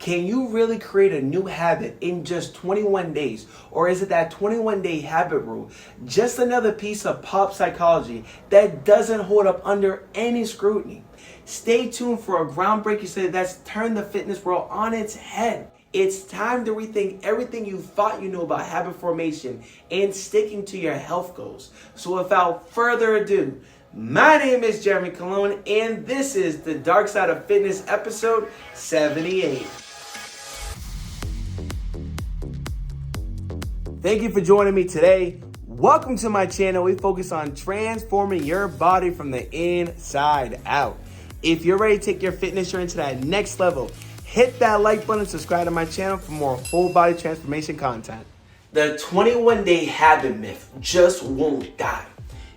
Can you really create a new habit in just 21 days? Or is it that 21-day habit rule just another piece of pop psychology that doesn't hold up under any scrutiny? Stay tuned for a groundbreaking study that's turned the fitness world on its head. It's time to rethink everything you thought you knew about habit formation and sticking to your health goals. So without further ado, my name is Jeremy Colon, and this is the Dark Side of Fitness episode 78. Thank you for joining me today. Welcome to my channel. We focus on transforming your body from the inside out. If you're ready to take your fitness journey to that next level, hit that like button and subscribe to my channel for more whole body transformation content. The 21-day habit myth just won't die.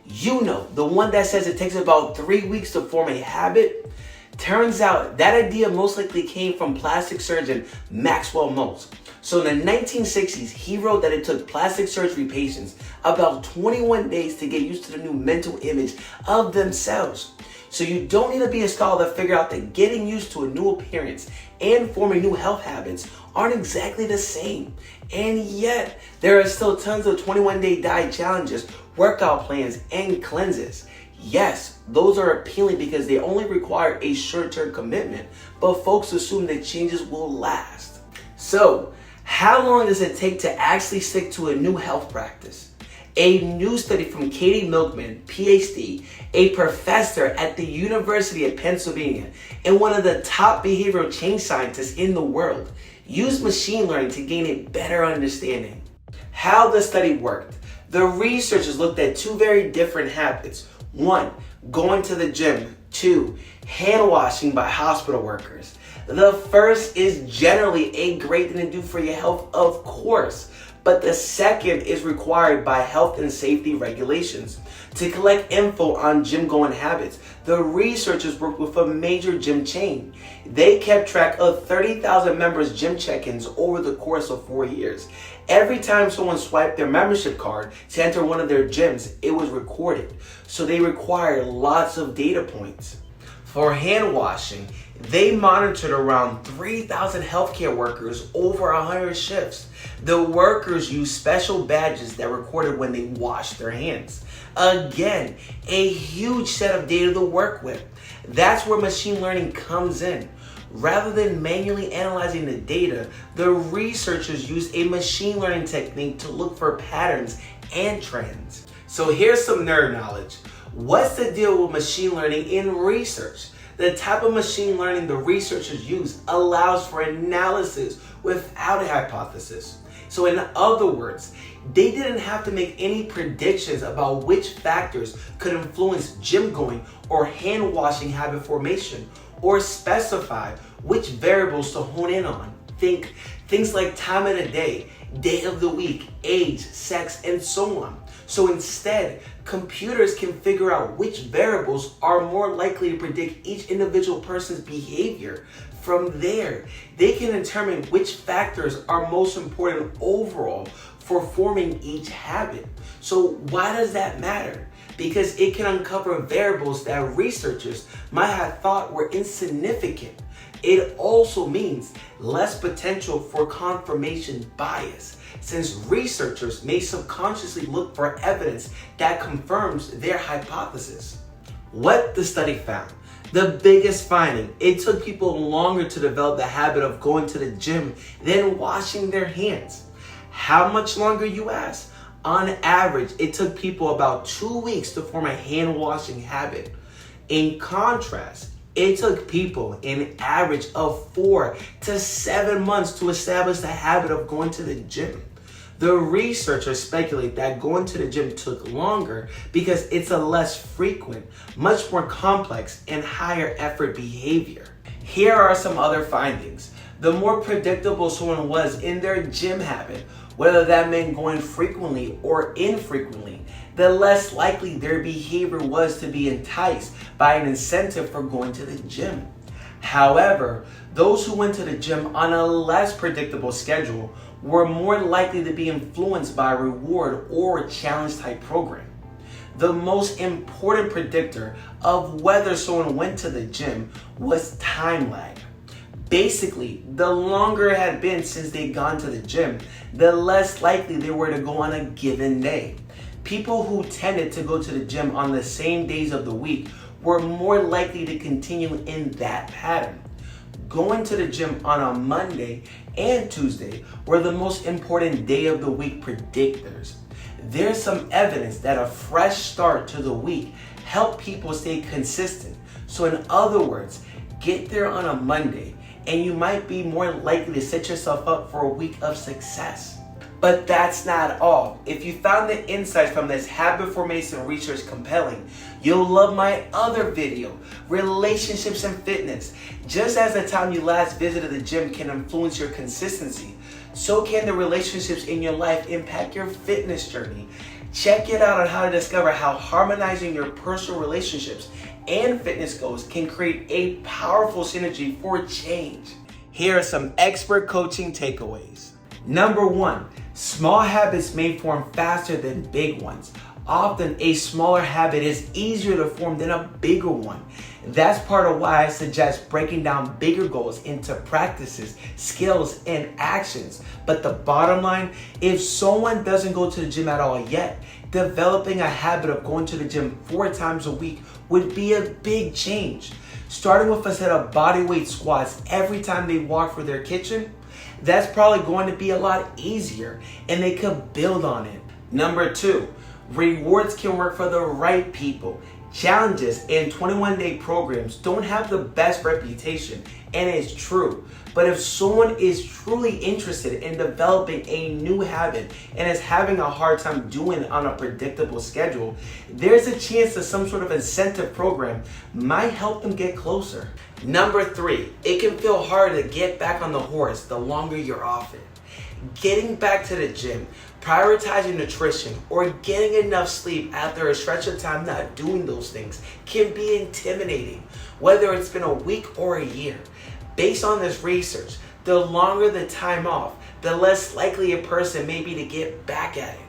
You know, the one that says it takes about 3 weeks to form a habit. Turns out that idea most likely came from plastic surgeon Maxwell Maltz. So in the 1960s, he wrote that it took plastic surgery patients about 21 days to get used to the new mental image of themselves. So you don't need to be a scholar to figure out that getting used to a new appearance and forming new health habits aren't exactly the same. And yet, there are still tons of 21-day diet challenges, workout plans, and cleanses. Yes, those are appealing because they only require a short-term commitment, but folks assume that changes will last. So, how long does it take to actually stick to a new health practice? A new study from Katie Milkman, PhD, a professor at the University of Pennsylvania and one of the top behavioral change scientists in the world, used machine learning to gain a better understanding. How the study worked. The researchers looked at two very different habits. 1, going to the gym. 2, hand washing by hospital workers. The first is generally a great thing to do for your health, of course, but the second is required by health and safety regulations. To collect info on gym going habits, the researchers worked with a major gym chain. They kept track of 30,000 members' gym check-ins over the course of 4 years. Every time someone swiped their membership card to enter one of their gyms, it was recorded. So they required lots of data points. For hand washing, they monitored around 3,000 healthcare workers over 100 shifts. The workers used special badges that recorded when they washed their hands. Again, a huge set of data to work with. That's where machine learning comes in. Rather than manually analyzing the data, the researchers used a machine learning technique to look for patterns and trends. So here's some nerd knowledge. What's the deal with machine learning in research? The type of machine learning the researchers use allows for analysis without a hypothesis. So in other words, they didn't have to make any predictions about which factors could influence gym going or hand washing habit formation, or specify which variables to hone in on. Think things like time of the day of the week, age, sex, and so on. So instead, computers can figure out which variables are more likely to predict each individual person's behavior. From there, they can determine which factors are most important overall for forming each habit. So why does that matter? Because it can uncover variables that researchers might have thought were insignificant. It also means less potential for confirmation bias, since researchers may subconsciously look for evidence that confirms their hypothesis. What the study found. The biggest finding, it took people longer to develop the habit of going to the gym than washing their hands. How much longer, you ask? On average, it took people about 2 weeks to form a hand washing habit. In contrast, it took people an average of 4 to 7 months to establish the habit of going to the gym. The researchers speculate that going to the gym took longer because it's a less frequent, much more complex, and higher effort behavior. Here are some other findings. The more predictable someone was in their gym habit, whether that meant going frequently or infrequently, the less likely their behavior was to be enticed by an incentive for going to the gym. However, those who went to the gym on a less predictable schedule were more likely to be influenced by a reward or challenge type program. The most important predictor of whether someone went to the gym was time lag. Basically, the longer it had been since they'd gone to the gym, the less likely they were to go on a given day. People who tended to go to the gym on the same days of the week were more likely to continue in that pattern. Going to the gym on a Monday and Tuesday were the most important day of the week predictors. There's some evidence that a fresh start to the week help people stay consistent. So in other words, get there on a Monday and you might be more likely to set yourself up for a week of success. But that's not all. If you found the insights from this habit formation research compelling, you'll love my other video, Relationships and Fitness. Just as the time you last visited the gym can influence your consistency, so can the relationships in your life impact your fitness journey. Check it out on how to discover how harmonizing your personal relationships and fitness goals can create a powerful synergy for change. Here are some expert coaching takeaways. Number 1, small habits may form faster than big ones. Often a smaller habit is easier to form than a bigger one. That's part of why I suggest breaking down bigger goals into practices, skills, and actions. But the bottom line, if someone doesn't go to the gym at all yet, developing a habit of going to the gym 4 times a week would be a big change. Starting with a set of bodyweight squats every time they walk through their kitchen, that's probably going to be a lot easier and they could build on it. Number 2, rewards can work for the right people. Challenges and 21-day programs don't have the best reputation, and it's true. But if someone is truly interested in developing a new habit and is having a hard time doing it on a predictable schedule, there's a chance that some sort of incentive program might help them get closer. Number 3, it can feel harder to get back on the horse the longer you're off it. Getting back to the gym, prioritizing nutrition, or getting enough sleep after a stretch of time not doing those things can be intimidating, whether it's been a week or a year. Based on this research, the longer the time off, the less likely a person may be to get back at it.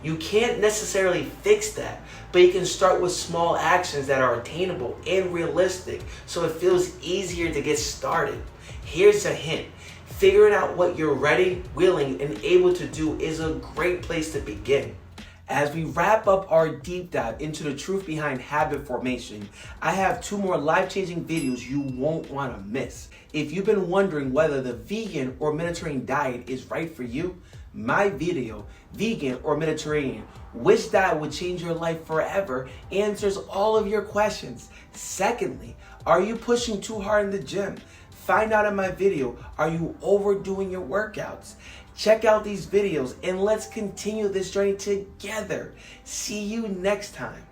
You can't necessarily fix that, but you can start with small actions that are attainable and realistic so it feels easier to get started. Here's a hint. Figuring out what you're ready, willing, and able to do is a great place to begin. As we wrap up our deep dive into the truth behind habit formation, I have 2 more life-changing videos you won't want to miss. If you've been wondering whether the vegan or Mediterranean diet is right for you, my video, Vegan or Mediterranean, which diet would change your life forever, answers all of your questions. Secondly, are you pushing too hard in the gym? Find out in my video, are you overdoing your workouts? Check out these videos and let's continue this journey together. See you next time.